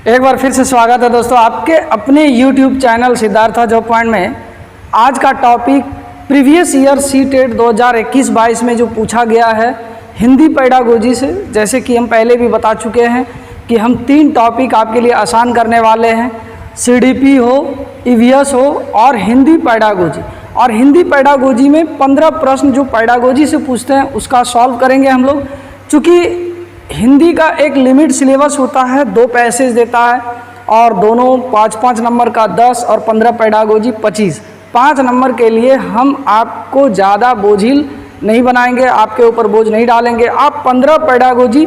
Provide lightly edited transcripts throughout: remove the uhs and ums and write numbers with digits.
एक बार फिर से स्वागत है दोस्तों आपके अपने YouTube channel Siddhartha job point में। आज का टॉपिक प्रीवियस ईयर सीटेट 2021-22 में जो पूछा गया है हिंदी पेडागोजी से। जैसे कि हम पहले भी बता चुके हैं कि हम 3 टॉपिक आपके लिए आसान करने वाले हैं, CDP हो, EVS हो और हिंदी पेडागोजी। और हिंदी पेडागोजी में 15 प्रश्न जो पेडागोजी से पूछते हैं उसका सॉल्व करेंगे हम लोग। चूँकि हिंदी का एक लिमिट सिलेबस होता है, 2 पैसेज देता है और दोनों 5-5 नंबर का 10 और 15 पेडागोजी 25। 5 नंबर के लिए हम आपको ज़्यादा बोझिल नहीं बनाएंगे, आपके ऊपर बोझ नहीं डालेंगे। आप 15 पेडागोजी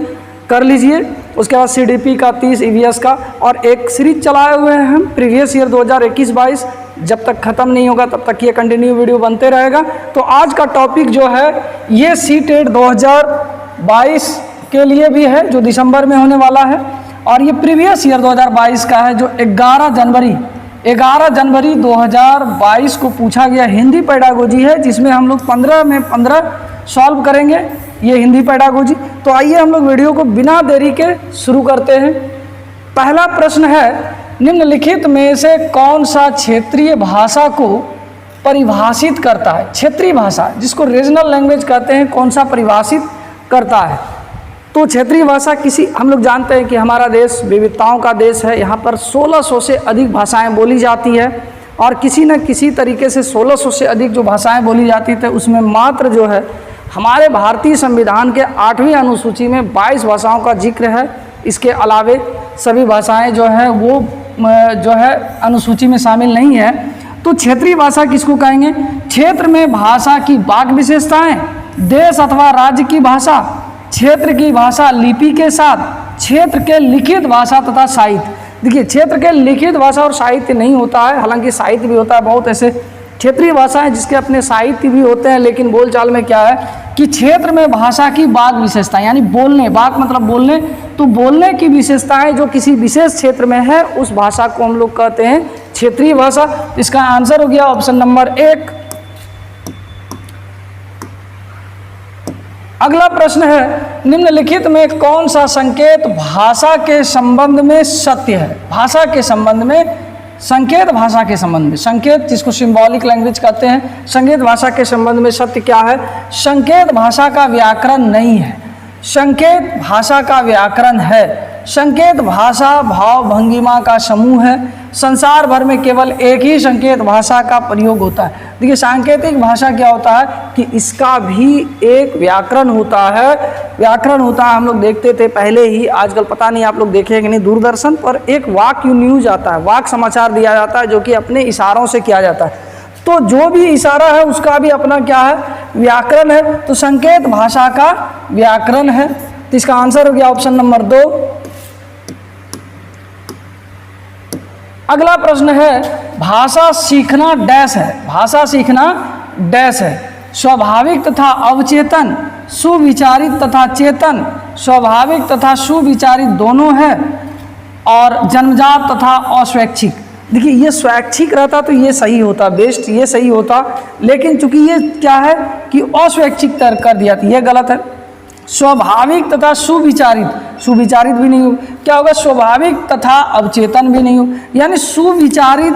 कर लीजिए, उसके बाद CDP का 30, EVS का, और एक सीरीज चलाए हुए हैं हम प्रीवियस ईयर 2021-22। जब तक ख़त्म नहीं होगा तब तक ये कंटिन्यू वीडियो बनते रहेगा। तो आज का टॉपिक जो है ये सीटेट 2022 के लिए भी है जो दिसंबर में होने वाला है, और ये प्रीवियस ईयर 2022 का है जो 11 जनवरी 2022 को पूछा गया हिंदी पेडागोजी है, जिसमें हम लोग 15 में 15 सॉल्व करेंगे ये हिंदी पेडागोजी। तो आइए हम लोग वीडियो को बिना देरी के शुरू करते हैं। पहला प्रश्न है, निम्नलिखित में से कौन सा क्षेत्रीय भाषा को परिभाषित करता है? क्षेत्रीय भाषा जिसको रीजनल लैंग्वेज कहते हैं, कौन सा परिभाषित करता है? तो क्षेत्रीय भाषा हम लोग जानते हैं कि हमारा देश विविधताओं का देश है। यहाँ पर 1600 से अधिक भाषाएं बोली जाती है, और किसी न किसी तरीके से 1600 से अधिक जो भाषाएं बोली जाती थी उसमें मात्र जो है हमारे भारतीय संविधान के 8वीं अनुसूची में 22 भाषाओं का जिक्र है। इसके अलावे सभी भाषाएं जो है वो जो है अनुसूची में शामिल नहीं है। तो क्षेत्रीय भाषा किसको कहेंगे? क्षेत्र में भाषा की वाक विशेषताएँ, देश अथवा राज्य की भाषा, क्षेत्र की भाषा लिपि के साथ, क्षेत्र के लिखित भाषा तथा साहित्य। देखिए, क्षेत्र के लिखित भाषा और साहित्य नहीं होता है, हालांकि साहित्य भी होता है। बहुत ऐसे क्षेत्रीय भाषाएं जिसके अपने साहित्य भी होते हैं, लेकिन बोलचाल में क्या है कि क्षेत्र में भाषा की वाक विशेषताएं, यानी बोलने, वाक मतलब बोलने, तो बोलने की विशेषताएं जो किसी विशेष क्षेत्र में है उस भाषा को हम लोग कहते हैं क्षेत्रीय भाषा। इसका आंसर हो गया ऑप्शन नंबर 1। अगला प्रश्न है, निम्नलिखित में कौन सा संकेत भाषा के संबंध में सत्य है? भाषा के संबंध में, संकेत भाषा के संबंध में, संकेत जिसको सिंबॉलिक लैंग्वेज कहते हैं, संकेत भाषा के संबंध में सत्य क्या है? संकेत भाषा का व्याकरण नहीं है, संकेत भाषा का व्याकरण है। संकेत भाषा भाव भंगिमा का समूह है। संसार भर में केवल एक ही संकेत भाषा का प्रयोग होता है। देखिए, सांकेतिक भाषा क्या होता है कि इसका भी एक व्याकरण होता है। व्याकरण होता है, हम लोग देखते थे पहले ही, आजकल पता नहीं आप लोग देखे कि नहीं, दूरदर्शन पर एक वाक न्यूज़ आता है, वाक समाचार दिया जाता है जो कि अपने इशारों से किया जाता है। तो जो भी इशारा है उसका भी अपना क्या है? व्याकरण है। तो संकेत भाषा का व्याकरण है। तो इसका आंसर हो गया ऑप्शन नंबर 2। अगला प्रश्न है, भाषा सीखना डैश है? भाषा सीखना डैश है? स्वाभाविक तथा अवचेतन, सुविचारित तथा चेतन, स्वाभाविक तथा सुविचारित दोनों है, और जन्मजात तथा अस्वैच्छिक। देखिए, ये स्वैच्छिक रहता तो ये सही होता, बेस्ट ये सही होता, लेकिन चूंकि ये क्या है कि अस्वैच्छिक तर्क कर दिया था, ये गलत है। स्वाभाविक तथा सुविचारित, सुविचारित भी नहीं हो, क्या होगा? स्वाभाविक तथा अवचेतन भी नहीं हो, यानी सुविचारित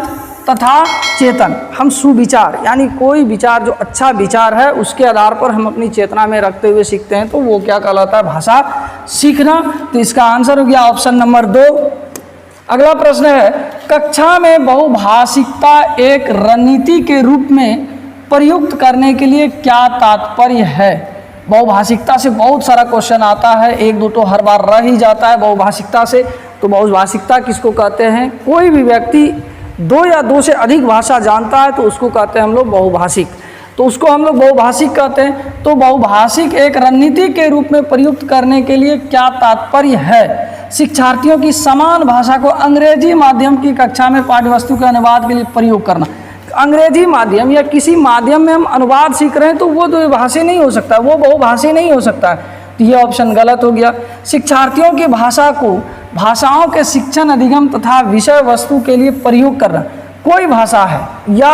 तथा चेतन। हम सुविचार यानी कोई विचार जो अच्छा विचार है उसके आधार पर हम अपनी चेतना में रखते हुए सीखते हैं, तो वो क्या कहलाता है? भाषा सीखना। तो इसका आंसर हो गया ऑप्शन नंबर 2। अगला प्रश्न है, कक्षा में बहुभाषिकता एक रणनीति के रूप में प्रयुक्त करने के लिए क्या तात्पर्य है? बहुभाषिकता से बहुत सारा क्वेश्चन आता है, 1-2 तो हर बार रह ही जाता है बहुभाषिकता से। तो बहुभाषिकता किसको कहते हैं? कोई भी व्यक्ति 2 या 2 से अधिक भाषा जानता है तो उसको कहते हैं हम लोग बहुभाषिक। तो उसको हम लोग बहुभाषिक कहते हैं। तो बहुभाषिक एक रणनीति के रूप में प्रयुक्त करने के लिए क्या तात्पर्य है? शिक्षार्थियों की समान भाषा को अंग्रेजी माध्यम की कक्षा में पाठ्यवस्तु के अनुवाद के लिए प्रयोग करना। अंग्रेजी माध्यम या किसी माध्यम में हम अनुवाद सीख रहे हैं तो वो द्विभाषी नहीं हो सकता, वो बहुभाषी नहीं हो सकता। तो ये ऑप्शन गलत हो गया। शिक्षार्थियों की भाषा को भाषाओं के शिक्षण, अधिगम तथा विषय वस्तु के लिए प्रयोग करना। कोई भाषा है, या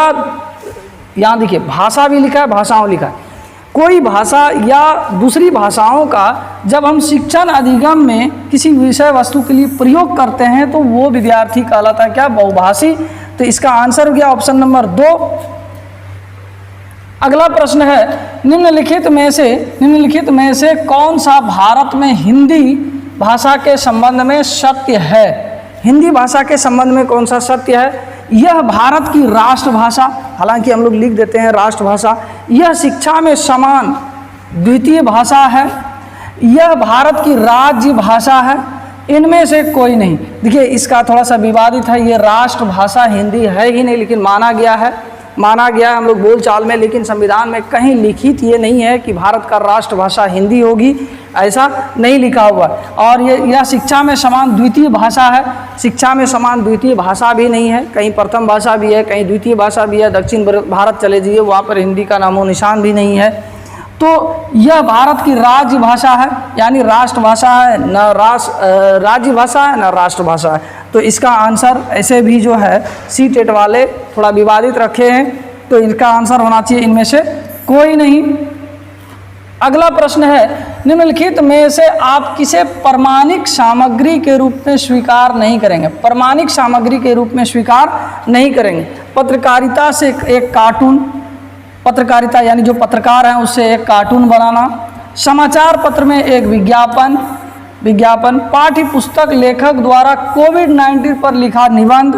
यहाँ देखिए भाषा भी लिखा है, भाषाओं लिखा है, कोई भाषा या दूसरी भाषाओं का जब हम शिक्षण अधिगम में किसी विषय वस्तु के लिए प्रयोग करते हैं तो वो विद्यार्थी कहलाता है क्या? बहुभाषी। तो इसका आंसर हो गया ऑप्शन नंबर 2। अगला प्रश्न है, निम्नलिखित में से कौन सा भारत में हिंदी भाषा के संबंध में सत्य है? हिंदी भाषा के संबंध में कौन सा सत्य है? यह भारत की राष्ट्रभाषा, हालांकि हम लोग लिख देते हैं राष्ट्रभाषा। यह शिक्षा में समान द्वितीय भाषा है। यह भारत की राज्य भाषा है। इनमें से कोई नहीं। देखिए इसका थोड़ा सा विवादित है, ये राष्ट्रभाषा हिंदी है ही नहीं, लेकिन माना गया है हम लोग बोलचाल में, लेकिन संविधान में कहीं लिखित ये नहीं है कि भारत का राष्ट्रभाषा हिंदी होगी, ऐसा नहीं लिखा हुआ। और यह शिक्षा में समान द्वितीय भाषा है। शिक्षा में समान द्वितीय भाषा भी नहीं है, कहीं प्रथम भाषा भी है, कहीं द्वितीय भाषा भी है। दक्षिण भारत चले जाइए, वहाँ पर हिंदी का नामो निशान भी नहीं है। तो यह भारत की राज्य भाषा है, यानी राष्ट्रभाषा है, न राज्य भाषा है न राष्ट्रभाषा है। तो इसका आंसर ऐसे भी जो है सी टेट वाले थोड़ा विवादित रखे हैं, तो इनका आंसर होना चाहिए इनमें से कोई नहीं। अगला प्रश्न है, निम्नलिखित में से आप किसे प्रमाणिक सामग्री के रूप में स्वीकार नहीं करेंगे? प्रमाणिक सामग्री के रूप में स्वीकार नहीं करेंगे। पत्रकारिता से एक कार्टून, पत्रकारिता यानी जो पत्रकार हैं उससे एक कार्टून बनाना, समाचार पत्र में एक विज्ञापन, पाठ्य पुस्तक लेखक द्वारा कोविड-19 पर लिखा निबंध,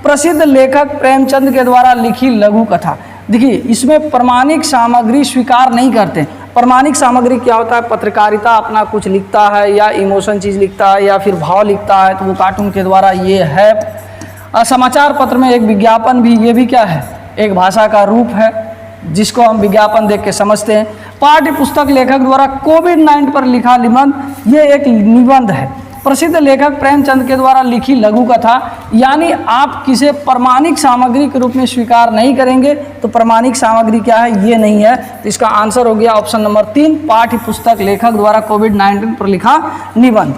प्रसिद्ध लेखक प्रेमचंद के द्वारा लिखी लघु कथा। देखिए इसमें प्रमाणिक सामग्री स्वीकार नहीं करते। प्रमाणिक सामग्री क्या होता है? पत्रकारिता अपना कुछ लिखता है या इमोशन चीज़ लिखता है या फिर भाव लिखता है, तो वो कार्टून के द्वारा ये है। समाचार पत्र में एक विज्ञापन भी, ये भी क्या है? एक भाषा का रूप है जिसको हम विज्ञापन देख के समझते हैं। पाठ्य पुस्तक लेखक द्वारा कोविड-19 पर लिखा निबंध, ये एक निबंध है। प्रसिद्ध लेखक प्रेमचंद के द्वारा लिखी लघु कथा, यानी आप किसे प्रमाणिक सामग्री के रूप में स्वीकार नहीं करेंगे। तो प्रमाणिक सामग्री क्या है? ये नहीं है। तो इसका आंसर हो गया ऑप्शन नंबर 3, पाठ्य पुस्तक लेखक द्वारा कोविड-19 पर लिखा निबंध।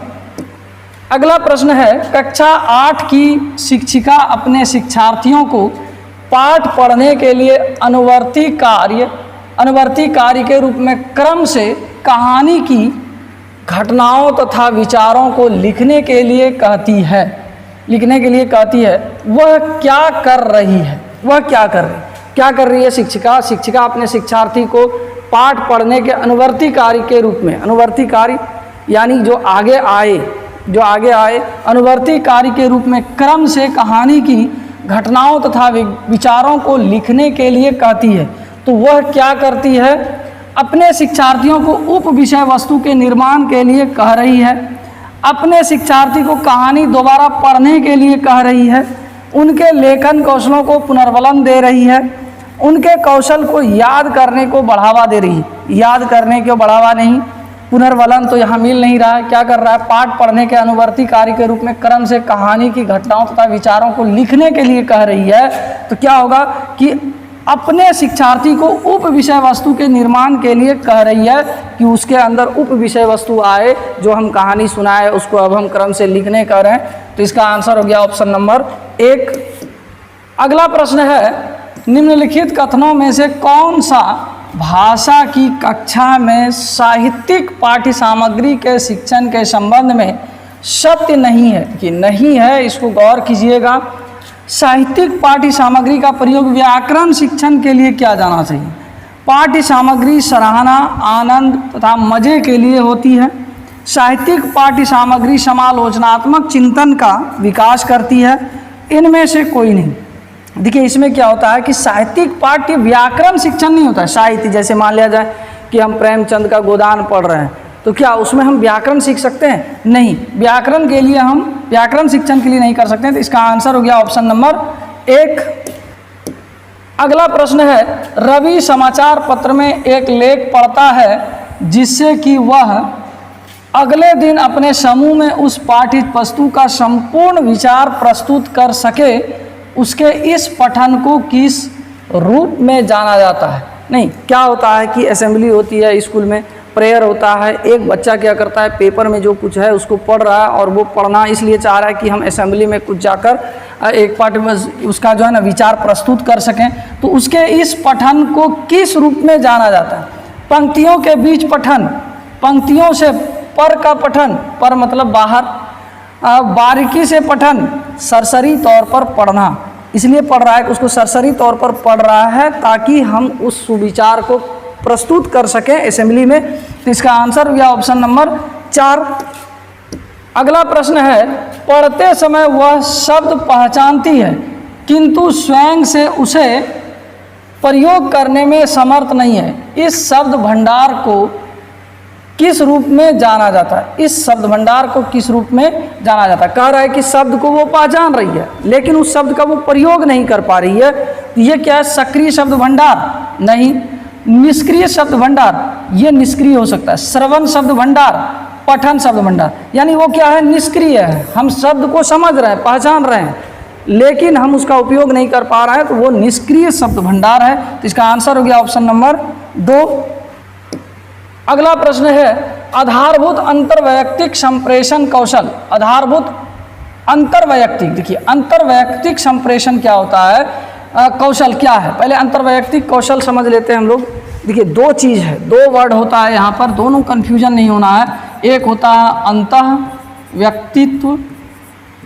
अगला प्रश्न है, कक्षा 8 की शिक्षिका अपने शिक्षार्थियों को पाठ पढ़ने के लिए अनुवर्ती कार्य के रूप में क्रम से कहानी की घटनाओं तथा विचारों को लिखने के लिए कहती है। वह क्या कर रही है? क्या कर रही है शिक्षिका अपने शिक्षार्थी को पाठ पढ़ने के अनुवर्ती कार्य के रूप में, अनुवर्ती कार्य यानी जो आगे आए अनुवर्ती कार्य के रूप में क्रम से कहानी की घटनाओं तथा विचारों को लिखने के लिए कहती है। तो वह क्या करती है? अपने शिक्षार्थियों को उप विषय वस्तु के निर्माण के लिए कह रही है, अपने शिक्षार्थी को कहानी दोबारा पढ़ने के लिए कह रही है, उनके लेखन कौशलों को पुनर्बलन दे रही है, उनके कौशल को याद करने को बढ़ावा दे रही है। याद करने को बढ़ावा नहीं, पुनर्बलन तो यहाँ मिल नहीं रहा है। क्या कर रहा है? पाठ पढ़ने के अनुवर्ती कार्य के रूप में क्रम से कहानी की घटनाओं तथा विचारों को लिखने के लिए कह रही है। तो क्या होगा कि अपने शिक्षार्थी को उप विषय वस्तु के निर्माण के लिए कह रही है कि उसके अंदर उप विषय वस्तु आए, जो हम कहानी सुनाए उसको अब हम क्रम से लिखने कह रहे हैं। तो इसका आंसर हो गया ऑप्शन नंबर 1। अगला प्रश्न है, निम्नलिखित कथनों में से कौन सा भाषा की कक्षा में साहित्यिक पाठ्य सामग्री के शिक्षण के संबंध में सत्य नहीं है? कि नहीं है, इसको गौर कीजिएगा। साहित्यिक पाठ्य सामग्री का प्रयोग व्याकरण शिक्षण के लिए किया जाना चाहिए। पाठ्य सामग्री सराहना, आनंद तथा मजे के लिए होती है। साहित्यिक पाठ्य सामग्री समालोचनात्मक चिंतन का विकास करती है। इनमें से कोई नहीं। देखिए इसमें क्या होता है कि साहित्यिक पाठ्य व्याकरण शिक्षण नहीं होता है। साहित्य जैसे मान लिया जाए कि हम प्रेमचंद का गोदान पढ़ रहे हैं, तो क्या उसमें हम व्याकरण सीख सकते हैं? नहीं, व्याकरण के लिए हम व्याकरण शिक्षण के लिए नहीं कर सकते हैं। तो इसका आंसर हो गया ऑप्शन नंबर 1। अगला प्रश्न है, रवि समाचार पत्र में एक लेख पढ़ता है जिससे कि वह अगले दिन अपने समूह में उस पाठ्य वस्तु का संपूर्ण विचार प्रस्तुत कर सके। उसके इस पठन को किस रूप में जाना जाता है? नहीं, क्या होता है कि असेंबली होती है स्कूल में, प्रेयर होता है, एक बच्चा क्या करता है पेपर में जो कुछ है उसको पढ़ रहा है और वो पढ़ना इसलिए चाह रहा है कि हम असेंबली में कुछ जाकर एक पाठ में उसका जो है ना विचार प्रस्तुत कर सकें। तो उसके इस पठन को किस रूप में जाना जाता है? पंक्तियों के बीच पठन, पंक्तियों से पर का पठन, पर मतलब बाहर, बारीकी से पठन, सरसरी तौर पर पढ़ना, इसलिए पढ़ रहा है कि उसको सरसरी तौर पर पढ़ रहा है ताकि हम उस सुविचार को प्रस्तुत कर सकें असेंबली में। तो इसका आंसर हो गया ऑप्शन नंबर 4। अगला प्रश्न है, पढ़ते समय वह शब्द पहचानती है किंतु स्वयं से उसे प्रयोग करने में समर्थ नहीं है, इस शब्द भंडार को किस रूप में जाना जाता है? इस शब्द भंडार को किस रूप में जाना जाता है? कह रहा है कि शब्द को वो पहचान रही है लेकिन उस शब्द का वो प्रयोग नहीं कर पा रही है। ये क्या है? सक्रिय शब्द भंडार? नहीं। निष्क्रिय शब्द भंडार? ये निष्क्रिय हो सकता है। श्रवण शब्द भंडार, पठन शब्द भंडार, यानी वो क्या है? निष्क्रिय है। हम शब्द को समझ रहे हैं, पहचान रहे हैं लेकिन हम उसका उपयोग नहीं कर पा रहे हैं, तो वो निष्क्रिय शब्द भंडार है। तो इसका आंसर हो गया ऑप्शन नंबर 2। अगला प्रश्न है, आधारभूत अंतर्वैयक्तिक संप्रेषण कौशल। आधारभूत अंतर्वैयक्तिक, देखिए अंतर्वैयक्तिक संप्रेषण क्या होता है, कौशल क्या है? पहले अंतर्वैयक्तिक कौशल समझ लेते हैं हम लोग। देखिए दो चीज़ है, दो वर्ड होता है यहाँ पर, दोनों कन्फ्यूजन नहीं होना है। एक होता है अंतः व्यक्तित्व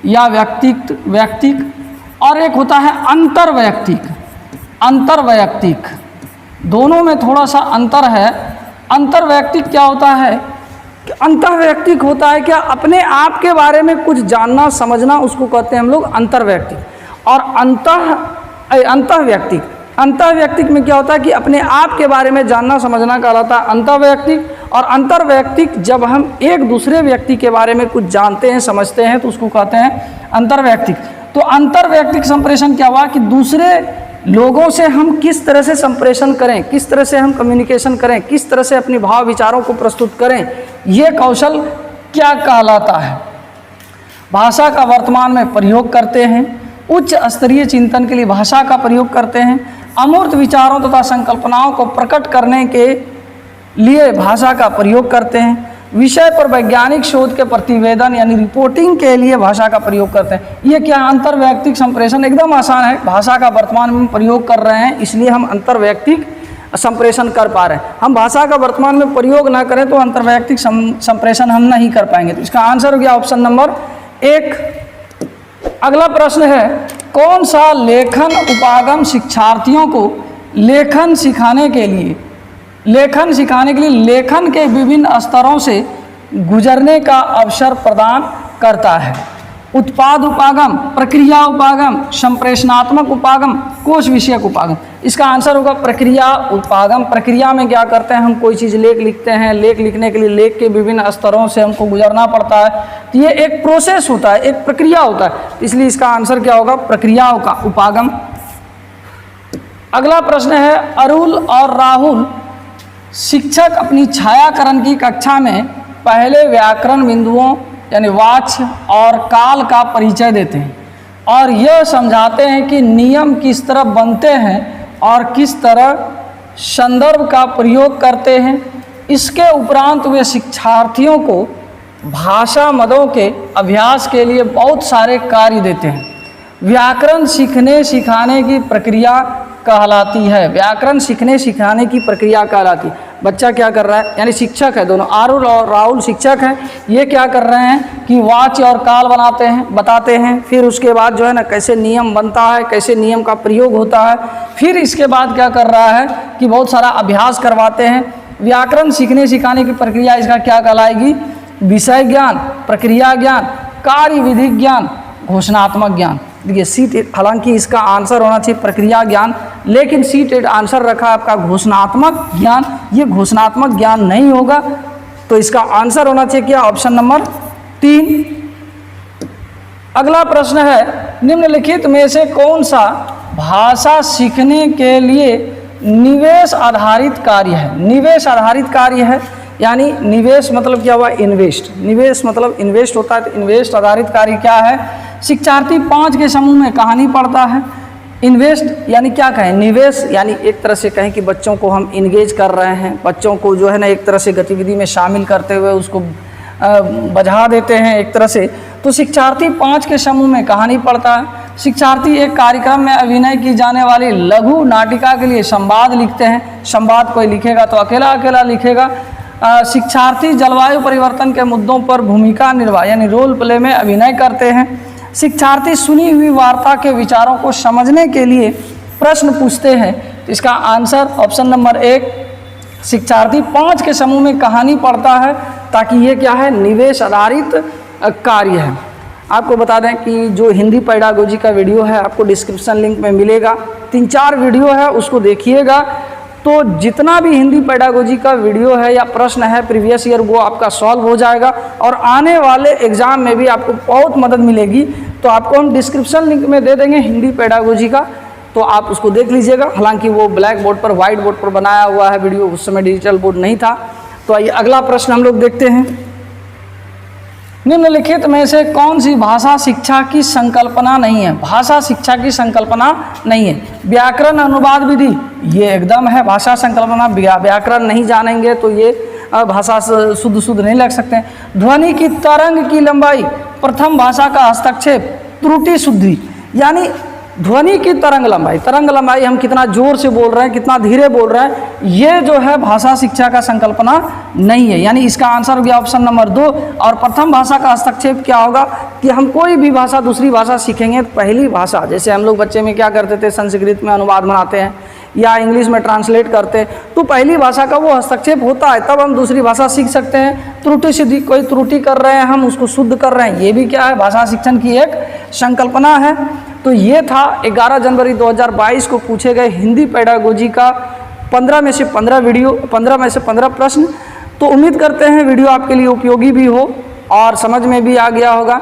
या व्यक्तिक, और एक होता है अंतर्वैयक्तिक। अंतर्वैयक्तिक दोनों में थोड़ा सा अंतर है। अंतर्वैयक्तिक क्या होता है? अंतर्वैयक्तिक होता है क्या? अपने आप के बारे में कुछ जानना समझना, उसको कहते हैं हम लोग अंतर्वैयक्तिक। और अंतःव्यक्तिक, अंतःव्यक्तिक में क्या होता है कि अपने आप के बारे में जानना समझना कहलाता है अंतःव्यक्तिक। और अंतर्वैयक्तिक जब हम एक दूसरे व्यक्ति के बारे में कुछ जानते हैं समझते हैं तो उसको कहते हैं अंतर्वैयक्तिक। तो अंतर्वैयक्तिक संप्रेषण क्या हुआ कि दूसरे लोगों से हम किस तरह से संप्रेषण करें, किस तरह से हम कम्युनिकेशन करें, किस तरह से अपने भाव विचारों को प्रस्तुत करें, ये कौशल क्या कहलाता है? भाषा का वर्तमान में प्रयोग करते हैं, उच्च स्तरीय चिंतन के लिए भाषा का प्रयोग करते हैं, अमूर्त विचारों तथा संकल्पनाओं को प्रकट करने के लिए भाषा का प्रयोग करते हैं, विषय पर वैज्ञानिक शोध के प्रतिवेदन यानी रिपोर्टिंग के लिए भाषा का प्रयोग करते हैं। ये क्या अंतर्वैयक्तिक संप्रेषण? एकदम आसान है। भाषा का वर्तमान में प्रयोग कर रहे हैं इसलिए हम अंतर्वैयक्तिक संप्रेषण कर पा रहे हैं। हम भाषा का वर्तमान में प्रयोग ना करें तो अंतर्वैयक्तिक संप्रेषण हम नहीं कर पाएंगे। तो इसका आंसर हो गया ऑप्शन नंबर 1। अगला प्रश्न है, कौन सा लेखन उपागम शिक्षार्थियों को लेखन सिखाने के लिए लेखन के विभिन्न स्तरों से गुजरने का अवसर प्रदान करता है? उत्पाद उपागम, प्रक्रिया उपागम, संप्रेषणात्मक उपागम, कोश विषयक उपागम। इसका आंसर होगा प्रक्रिया उपागम। प्रक्रिया में क्या करते हैं, हम कोई चीज़ लेख लिखते हैं, लेख लिखने के लिए लेख के विभिन्न स्तरों से हमको गुजरना पड़ता है। तो ये एक प्रोसेस होता है, एक प्रक्रिया होता है, इसलिए इसका आंसर क्या होगा? प्रक्रिया का उपागम। अगला प्रश्न है, अरुल और राहुल शिक्षक अपनी छायाकरण की कक्षा में पहले व्याकरण बिंदुओं यानी वाच्य और काल का परिचय देते हैं और यह समझाते हैं कि नियम किस तरह बनते हैं और किस तरह संदर्भ का प्रयोग करते हैं। इसके उपरांत वे शिक्षार्थियों को भाषा मदों के अभ्यास के लिए बहुत सारे कार्य देते हैं। व्याकरण सीखने सिखाने की प्रक्रिया कहलाती है। व्याकरण सीखने सिखाने की प्रक्रिया कहलाती है। बच्चा क्या कर रहा है, यानी शिक्षक है, दोनों अरुल और राहुल शिक्षक हैं, ये क्या कर रहे हैं कि वाच्य और काल बताते हैं। फिर उसके बाद जो है ना कैसे नियम बनता है, कैसे नियम का प्रयोग होता है। फिर इसके बाद क्या कर रहा है कि बहुत सारा अभ्यास करवाते हैं। व्याकरण सीखने सिखाने की प्रक्रिया इसका क्या कहलाएगी? विषय ज्ञान, प्रक्रिया ज्ञान, कार्य विधि ज्ञान, घोषणात्मक ज्ञान। देखिए सीटेट, हालांकि इसका आंसर होना चाहिए प्रक्रिया ज्ञान, लेकिन सीटेट आंसर रखा आपका घोषणात्मक ज्ञान। ये घोषणात्मक ज्ञान नहीं होगा, तो इसका आंसर होना चाहिए क्या? Option number 3। अगला प्रश्न है, निम्नलिखित में से कौन सा भाषा सीखने के लिए निवेश आधारित कार्य है? निवेश आधारित कार्य है, यानी निवेश मतलब क्या हुआ? इन्वेस्ट। निवेश मतलब इन्वेस्ट होता है, तो इन्वेस्ट आधारित कार्य क्या है? शिक्षार्थी 5 के समूह में कहानी पढ़ता है। इन्वेस्ट यानी क्या कहें? निवेश यानी एक तरह से कहें कि बच्चों को हम इंगेज कर रहे हैं, बच्चों को जो है ना एक तरह से गतिविधि में शामिल करते हुए उसको बझा देते हैं एक तरह से। तो शिक्षार्थी 5 के समूह में कहानी पढ़ता है। शिक्षार्थी एक कार्यक्रम में अभिनय की जाने वाली लघु नाटिका के लिए संवाद लिखते हैं। संवाद कोई लिखेगा तो अकेला अकेला लिखेगा। शिक्षार्थी जलवायु परिवर्तन के मुद्दों पर भूमिका निर्वाह यानी रोल प्ले में अभिनय करते हैं। शिक्षार्थी सुनी हुई वार्ता के विचारों को समझने के लिए प्रश्न पूछते हैं। इसका आंसर ऑप्शन नंबर 1, शिक्षार्थी 5 के समूह में कहानी पढ़ता है, ताकि ये क्या है, निवेश आधारित कार्य है। आपको बता दें कि जो हिंदी पेडागोजी का वीडियो है आपको डिस्क्रिप्शन लिंक में मिलेगा, 3-4 वीडियो है, उसको देखिएगा। तो जितना भी हिंदी पेडागोजी का वीडियो है या प्रश्न है प्रीवियस ईयर वो आपका सॉल्व हो जाएगा और आने वाले एग्ज़ाम में भी आपको बहुत मदद मिलेगी। तो आपको हम डिस्क्रिप्शन लिंक में दे देंगे हिंदी पेडागोजी का, तो आप उसको देख लीजिएगा। हालांकि वो ब्लैक बोर्ड पर व्हाइट बोर्ड पर बनाया हुआ है वीडियो, उस समय डिजिटल बोर्ड नहीं था। तो आइए अगला प्रश्न हम लोग देखते हैं। निम्नलिखित में से कौन सी भाषा शिक्षा की संकल्पना नहीं है? भाषा शिक्षा की संकल्पना नहीं है। व्याकरण अनुवाद विधि ये एकदम है भाषा संकल्पना। व्याकरण नहीं जानेंगे तो ये भाषा शुद्ध नहीं लग सकते हैं। ध्वनि की तरंग की लंबाई, प्रथम भाषा का हस्तक्षेप, त्रुटि शुद्धि, यानी ध्वनि की तरंग लंबाई हम कितना जोर से बोल रहे हैं, कितना धीरे बोल रहे हैं, ये जो है भाषा शिक्षा का संकल्पना नहीं है। यानी इसका आंसर हो गया ऑप्शन नंबर 2। और प्रथम भाषा का हस्तक्षेप क्या होगा कि हम कोई भी भाषा दूसरी भाषा सीखेंगे तो पहली भाषा, जैसे हम लोग बच्चे में क्या करते थे, संस्कृत में अनुवाद बनाते हैं या इंग्लिश में ट्रांसलेट करते हैं, तो पहली भाषा का वो हस्तक्षेप होता है, तब हम दूसरी भाषा सीख सकते हैं। त्रुटि सिद्धि, कोई त्रुटि कर रहे हैं हम उसको शुद्ध कर रहे हैं, ये भी क्या है, भाषा शिक्षण की एक संकल्पना है। तो ये था 11 जनवरी 2022 को पूछे गए हिंदी पेडागोजी का 15 में से 15 प्रश्न। तो उम्मीद करते हैं वीडियो आपके लिए उपयोगी भी हो और समझ में भी आ गया होगा।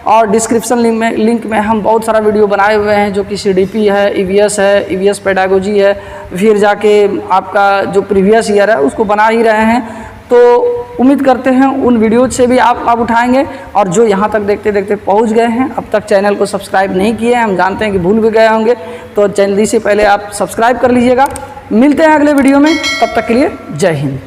और डिस्क्रिप्शन लिंक में हम बहुत सारा वीडियो बनाए हुए हैं, जो कि CDP है, EVS है, EVS पेडागोजी है, फिर जाके आपका जो प्रीवियस ईयर है उसको बना ही रहे हैं। तो उम्मीद करते हैं उन वीडियो से भी आप उठाएंगे। और जो यहाँ तक देखते देखते पहुँच गए हैं, अब तक चैनल को सब्सक्राइब नहीं किए हैं, हम जानते हैं कि भूल भी गए होंगे, तो जल्दी से पहले आप सब्सक्राइब कर लीजिएगा। मिलते हैं अगले वीडियो में, तब तक के लिए जय हिंद।